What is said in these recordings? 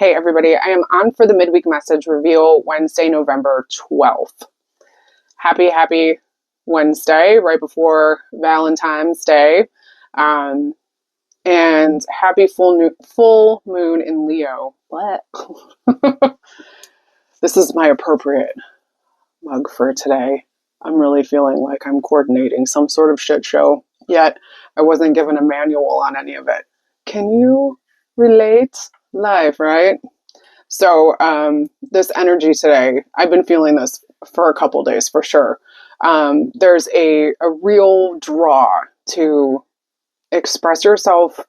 Hey everybody, I am on for the midweek message reveal Wednesday, November 12th. Happy Wednesday, right before Valentine's Day. And happy full moon in Leo. What? This is my appropriate mug for today. I'm really feeling like I'm coordinating some sort of shit show, yet I wasn't given a manual on any of it. Can you relate? Live, right? So this energy today, I've been feeling this for a couple days for sure. There's a real draw to express yourself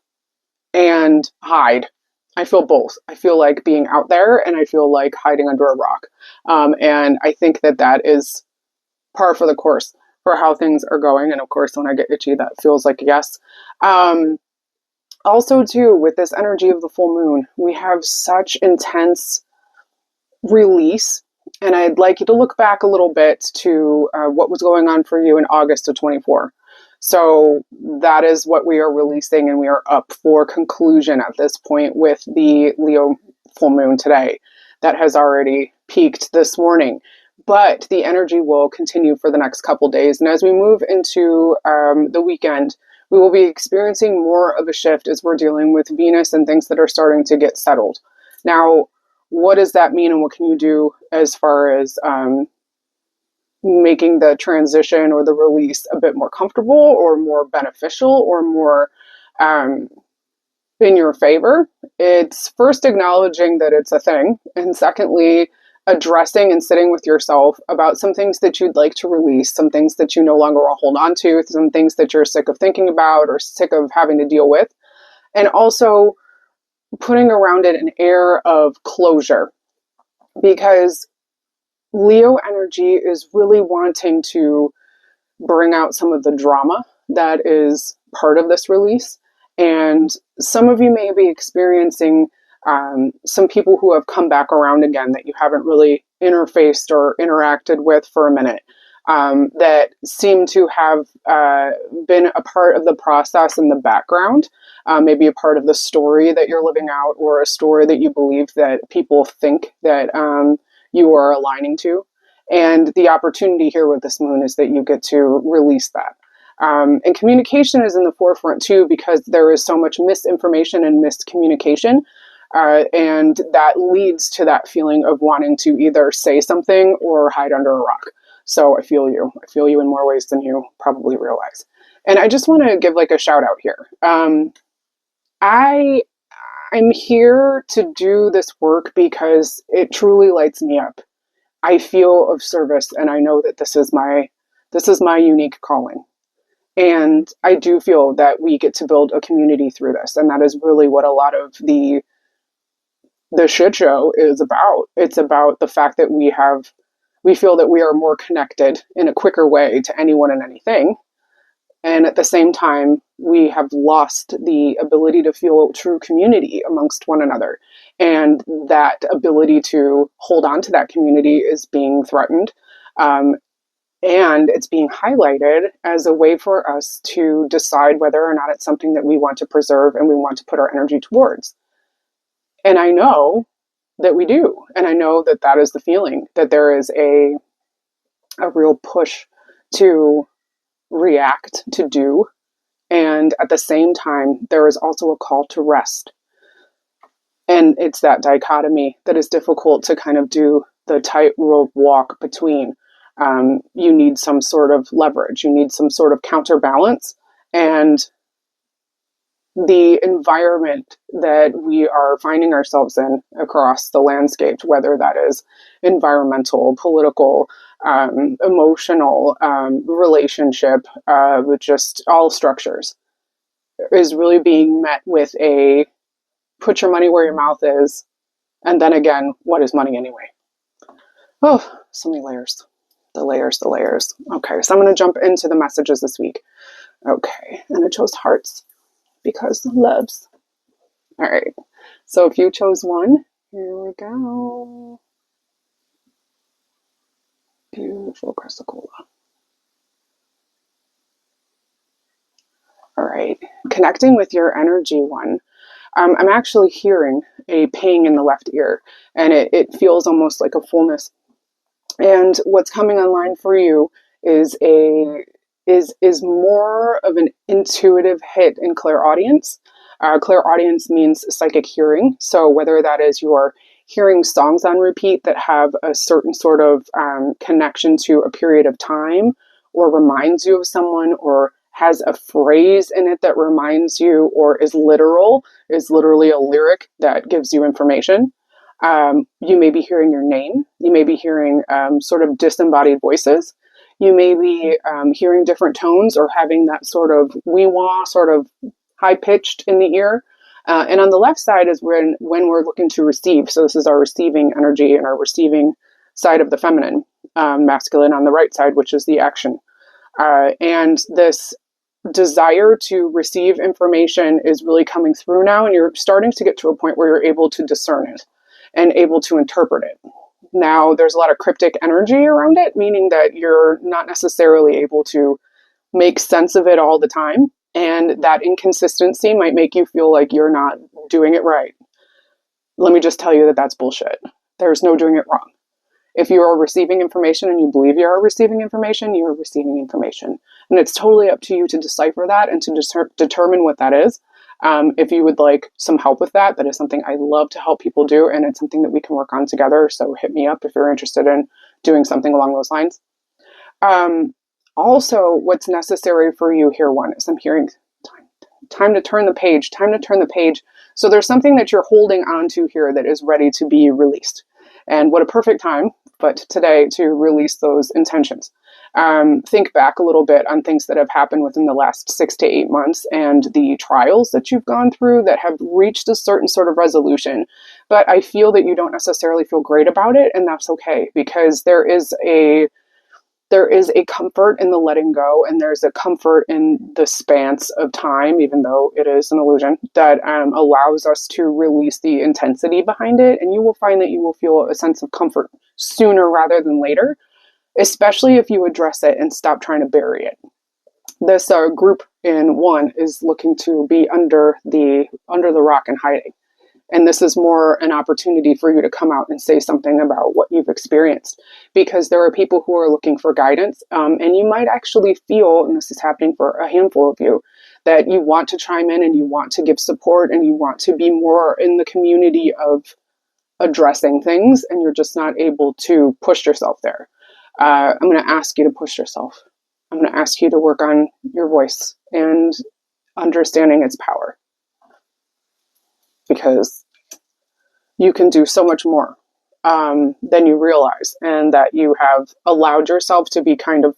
and hide. I feel both. I feel like being out there and I feel like hiding under a rock. And I think that that is par for the course for how things are going. And of course, when I get itchy, that feels like a yes. Also, too, with this energy of the full moon, we have such intense release. And I'd like you to look back a little bit to what was going on for you in August of 24. So that is what we are releasing, and we are up for conclusion at this point with the Leo full moon today. That has already peaked this morning. But the energy will continue for the next couple days. And as we move into the weekend, we will be experiencing more of a shift as we're dealing with Venus and things that are starting to get settled. Now, what does that mean and what can you do as far as making the transition or the release a bit more comfortable or more beneficial or more in your favor? It's first acknowledging that it's a thing, and secondly, addressing and sitting with yourself about some things that you'd like to release, some things that you no longer want to hold on to, some things that you're sick of thinking about or sick of having to deal with, and also putting around it an air of closure, because Leo energy is really wanting to bring out some of the drama that is part of this release. And some of you may be experiencing some people who have come back around again that you haven't really interfaced or interacted with for a minute, that seem to have been a part of the process in the background, maybe a part of the story that you're living out, or a story that you believe that people think that you are aligning to. And the opportunity here with this moon is that you get to release that. And communication is in the forefront too, because there is so much misinformation and miscommunication. And that leads to that feeling of wanting to either say something or hide under a rock. So I feel you. I feel you in more ways than you probably realize. And I just want to give like a shout out here. I'm here to do this work because it truly lights me up. I feel of service, and I know that this is my unique calling. And I do feel that we get to build a community through this, and that is really what a lot of the shit show is about. It's about the fact that we feel that we are more connected in a quicker way to anyone and anything. And at the same time, we have lost the ability to feel true community amongst one another. And that ability to hold on to that community is being threatened. And it's being highlighted as a way for us to decide whether or not it's something that we want to preserve and we want to put our energy towards. And I know that we do. And I know that that is the feeling, that there is a real push to react, to do. And at the same time, there is also a call to rest. And it's that dichotomy that is difficult to kind of do the tightrope walk between. You need some sort of leverage, you need some sort of counterbalance. And the environment that we are finding ourselves in across the landscape, whether that is environmental, political, emotional, relationship, with just all structures, is really being met with a put your money where your mouth is. And then again, what is money anyway? Oh, so many layers. The layers. Okay, so I'm going to jump into the messages this week. Okay, and I chose hearts because loves. All right, so if you chose one, here we go. Beautiful chrysocolla. All right, connecting with your energy one. I'm actually hearing a ping in the left ear, and it feels almost like a fullness. And what's coming online for you is more of an intuitive hit in clairaudience. Clairaudience means psychic hearing. So whether that is you're hearing songs on repeat that have a certain sort of connection to a period of time, or reminds you of someone, or has a phrase in it that reminds you, or is literally a lyric that gives you information. You may be hearing your name. You may be hearing sort of disembodied voices. You may be hearing different tones, or having that sort of wee-wah, sort of high-pitched in the ear. And on the left side is when we're looking to receive. So this is our receiving energy and our receiving side of the feminine, masculine on the right side, which is the action. And this desire to receive information is really coming through now, and you're starting to get to a point where you're able to discern it and able to interpret it. Now, there's a lot of cryptic energy around it, meaning that you're not necessarily able to make sense of it all the time, and that inconsistency might make you feel like you're not doing it right. Let me just tell you that that's bullshit. There's no doing it wrong. If you are receiving information and you believe you are receiving information, you are receiving information. And it's totally up to you to decipher that and to determine what that is. If you would like some help with that, that is something I love to help people do, and it's something that we can work on together. So hit me up if you're interested in doing something along those lines. Also, what's necessary for you here, one, is I'm hearing time to turn the page, time to turn the page. So there's something that you're holding on to here that is ready to be released. And what a perfect time, but today, to release those intentions. Think back a little bit on things that have happened within the last 6 to 8 months and the trials that you've gone through that have reached a certain sort of resolution. But I feel that you don't necessarily feel great about it, and that's okay, because there is a comfort in the letting go, and there's a comfort in the span of time, even though it is an illusion, that allows us to release the intensity behind it. And you will find that you will feel a sense of comfort sooner rather than later, especially if you address it and stop trying to bury it. This group in one is looking to be under the rock and hiding. And this is more an opportunity for you to come out and say something about what you've experienced, because there are people who are looking for guidance. And you might actually feel, and this is happening for a handful of you, that you want to chime in and you want to give support and you want to be more in the community of addressing things, and you're just not able to push yourself there. I'm going to ask you to push yourself. I'm going to ask you to work on your voice and understanding its power, because you can do so much more than you realize, and that you have allowed yourself to be kind of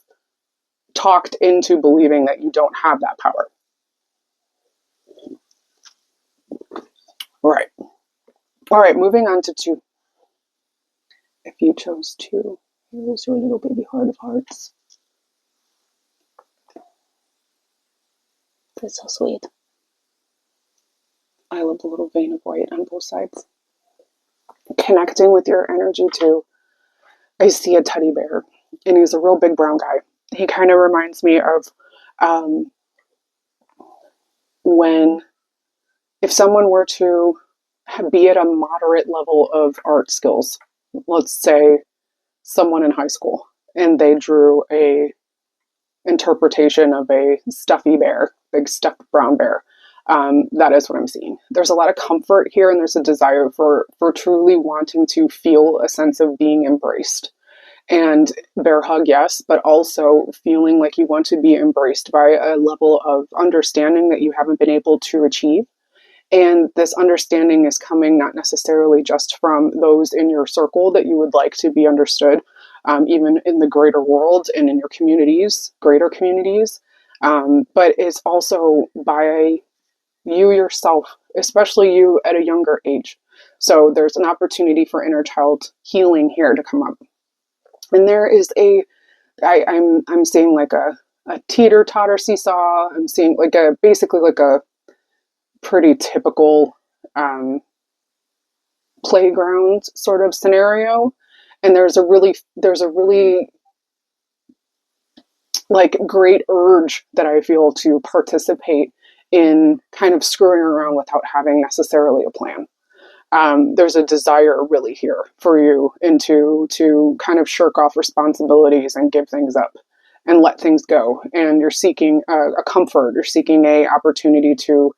talked into believing that you don't have that power. All right, moving on to 2. If you chose 2, here's your little baby heart of hearts. That's so sweet. I love the little vein of white on both sides. Connecting with your energy too. I see a teddy bear, and he's a real big brown guy. He kind of reminds me of if someone were to be at a moderate level of art skills, let's say someone in high school, and they drew a interpretation of a stuffy bear, big stuffed brown bear. That is what I'm seeing. There's a lot of comfort here, and there's a desire for truly wanting to feel a sense of being embraced. And bear hug, yes, but also feeling like you want to be embraced by a level of understanding that you haven't been able to achieve. And this understanding is coming not necessarily just from those in your circle that you would like to be understood, even in the greater world and in your communities, greater communities, but it's also by you yourself, especially you at a younger age. So there's an opportunity for inner child healing here to come up. And there is I'm seeing like a teeter-totter seesaw. I'm seeing basically like a pretty typical playground sort of scenario. And there's a really like great urge that I feel to participate in kind of screwing around without having necessarily a plan. there's a desire really here for you into to kind of shirk off responsibilities and give things up and let things go. And you're seeking a comfort. You're seeking a opportunity to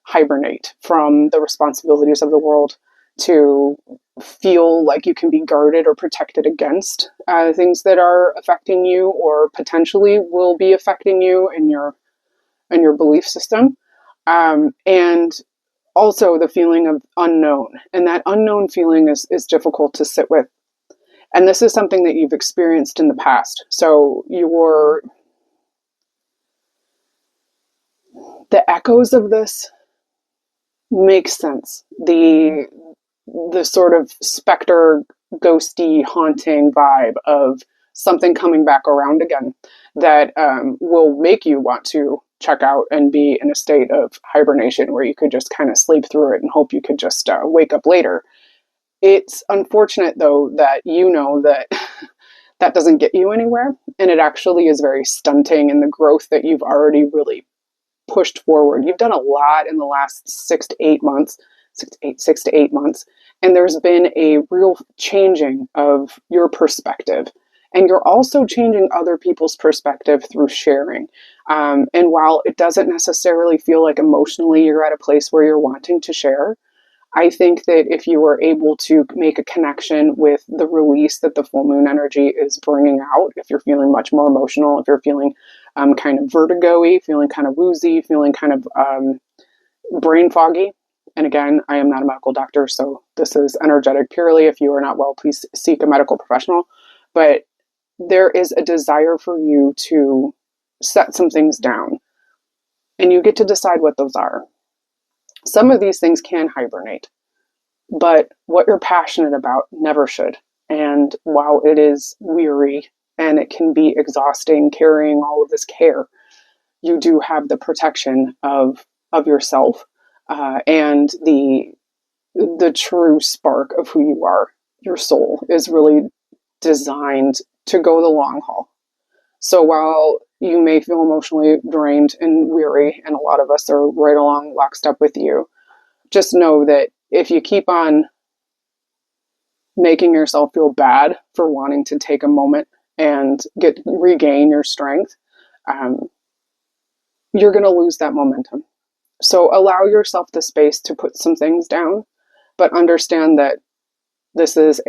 hibernate from the responsibilities of the world, to feel like you can be guarded or protected against things that are affecting you or potentially will be affecting you in your belief system. And also the feeling of unknown. And that unknown feeling is difficult to sit with. And this is something that you've experienced in the past. So the echoes of this make sense. The sort of specter, ghosty, haunting vibe of something coming back around again that will make you want to check out and be in a state of hibernation where you could just kind of sleep through it and hope you could just wake up later. It's unfortunate, though, that you know that that doesn't get you anywhere, and it actually is very stunting in the growth that you've already really pushed forward. You've done a lot in the last 6 to 8 months, 6 to 8 months, and there's been a real changing of your perspective. And you're also changing other people's perspective through sharing. And while it doesn't necessarily feel like emotionally you're at a place where you're wanting to share, I think that if you were able to make a connection with the release that the full moon energy is bringing out, if you're feeling much more emotional, if you're feeling kind of vertigo-y, feeling kind of woozy, feeling kind of brain foggy. And again, I am not a medical doctor, so this is energetic purely. If you are not well, please seek a medical professional. But there is a desire for you to set some things down, and you get to decide what those are. Some of these things can hibernate, but what you're passionate about never should. And while it is weary and it can be exhausting carrying all of this care, you do have the protection of yourself and the true spark of who you are. Your soul is really designed to go the long haul. So while you may feel emotionally drained and weary, and a lot of us are right along lockstep with you, just know that if you keep on making yourself feel bad for wanting to take a moment and regain your strength, you're going to lose that momentum. So allow yourself the space to put some things down, but understand that this is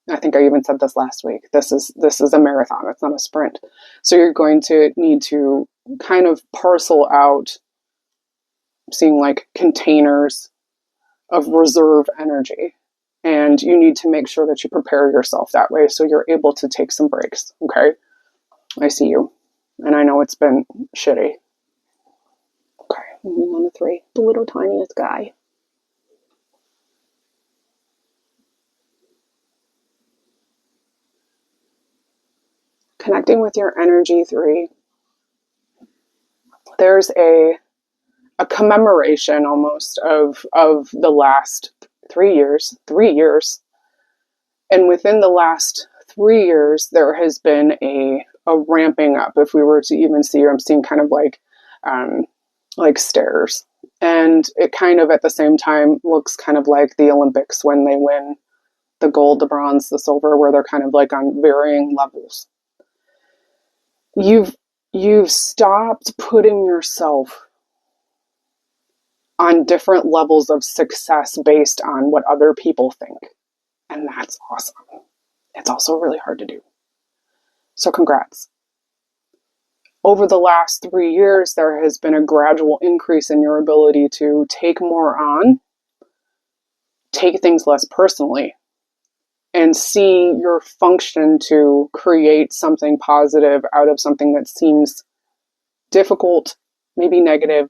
I think I even said this last week, this is a marathon, it's not a sprint. So you're going to need to kind of parcel out, seeing like containers of reserve energy. And you need to make sure that you prepare yourself that way so you're able to take some breaks. Okay? I see you. And I know it's been shitty. Okay, moving on to 3. The little tiniest guy. Connecting with your energy, 3. There's a commemoration almost of the last 3 years. 3 years. And within the last 3 years, there has been a ramping up. If we were to even see, I'm seeing kind of like stairs. And it kind of at the same time looks kind of like the Olympics when they win the gold, the bronze, the silver, where they're kind of like on varying levels. You've stopped putting yourself on different levels of success based on what other people think. And that's awesome. It's also really hard to do. So congrats. Over the last 3 years, there has been a gradual increase in your ability to take more on, take things less personally, and see your function to create something positive out of something that seems difficult, maybe negative,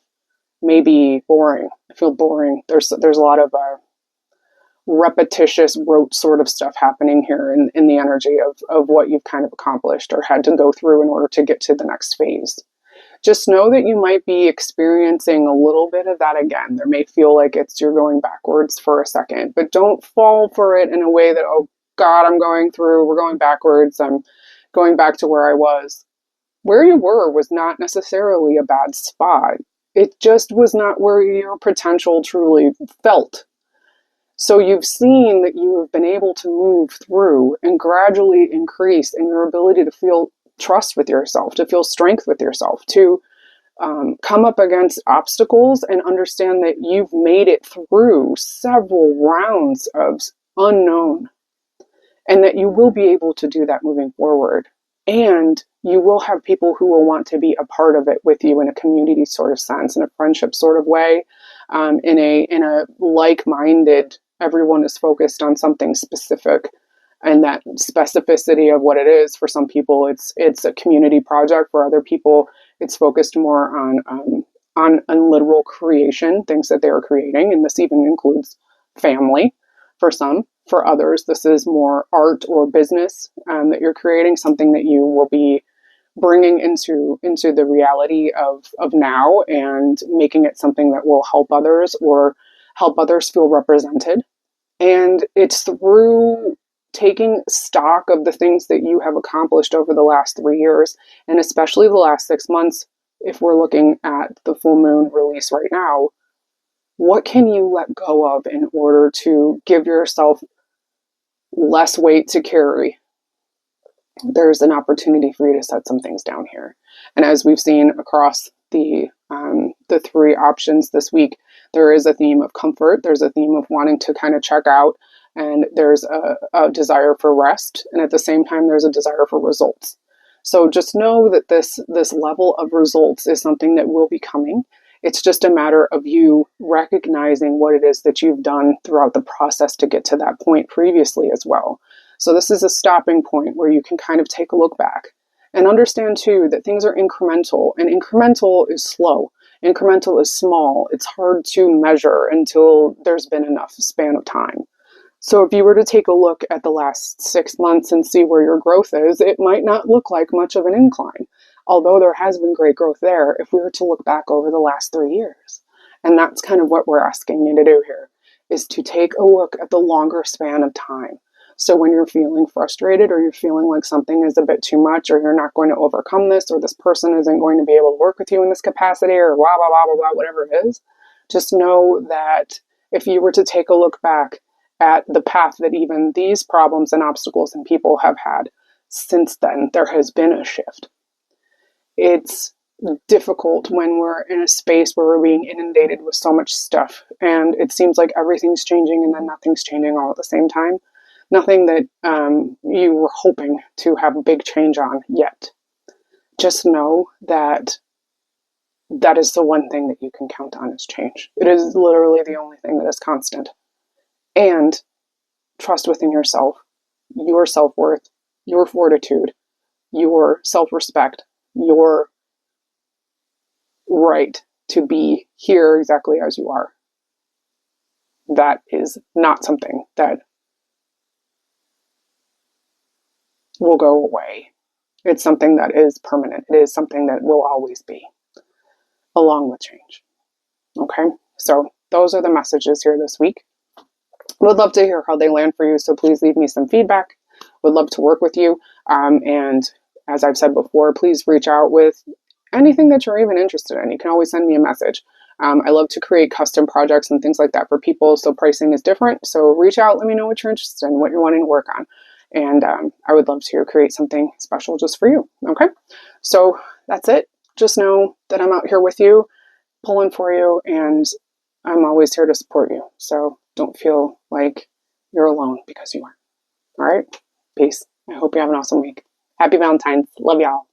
maybe boring. I feel boring. There's a lot of repetitious, rote sort of stuff happening here in the energy of what you've kind of accomplished or had to go through in order to get to the next phase. Just know that you might be experiencing a little bit of that again. There may feel like you're going backwards for a second, but don't fall for it in a way that, oh God, we're going backwards. I'm going back to where I was. Where you were was not necessarily a bad spot. It just was not where your potential truly felt. So you've seen that you have been able to move through and gradually increase in your ability to feel trust with yourself, to feel strength with yourself, to come up against obstacles and understand that you've made it through several rounds of unknown, and that you will be able to do that moving forward. And you will have people who will want to be a part of it with you in a community sort of sense, in a friendship sort of way, in a like-minded. Everyone is focused on something specific, and that specificity of what it is. For some people, it's a community project. For other people, it's focused more on literal creation, things that they are creating, and this even includes family. For some, for others, this is more art or business that you're creating, something that you will be bringing into the reality of now, and making it something that will help others or help others feel represented. And it's through taking stock of the things that you have accomplished over the last 3 years, and especially the last 6 months. If we're looking at the full moon release right now, what can you let go of in order to give yourself less weight to carry? There's an opportunity for you to set some things down here. And as we've seen across the three options this week, there is a theme of comfort. There's a theme of wanting to kind of check out, and there's a desire for rest. And at the same time, there's a desire for results. So just know that this level of results is something that will be coming. It's just a matter of you recognizing what it is that you've done throughout the process to get to that point previously as well. So this is a stopping point where you can kind of take a look back and understand too that things are incremental, and incremental is slow. Incremental is small. It's hard to measure until there's been enough span of time. So if you were to take a look at the last 6 months and see where your growth is, it might not look like much of an incline, although there has been great growth there if we were to look back over the last 3 years. And that's kind of what we're asking you to do here, is to take a look at the longer span of time. So when you're feeling frustrated, or you're feeling like something is a bit too much, or you're not going to overcome this, or this person isn't going to be able to work with you in this capacity, or blah, blah, blah, blah, blah, whatever it is, just know that if you were to take a look back at the path that even these problems and obstacles and people have had since then, there has been a shift. It's difficult when we're in a space where we're being inundated with so much stuff, and it seems like everything's changing and then nothing's changing all at the same time. Nothing that you were hoping to have a big change on yet. Just know that that is the one thing that you can count on is change. It is literally the only thing that is constant. And trust within yourself, your self-worth, your fortitude, your self-respect, your right to be here exactly as you are. That is not something that will go away. It's something that is permanent. It is something that will always be, along with change. Okay, so those are the messages here this week. Would love to hear how they land for you, so please leave me some feedback. Would love to work with you. And as I've said before, please reach out with anything that you're even interested in. You can always send me a message. I love to create custom projects and things like that for people, so pricing is different. So reach out, let me know what you're interested in, what you're wanting to work on. And I would love to create something special just for you. Okay, so that's it. Just know that I'm out here with you, pulling for you, and I'm always here to support you. So don't feel like you're alone, because you aren't. All right, peace. I hope you have an awesome week. Happy Valentine's. Love y'all.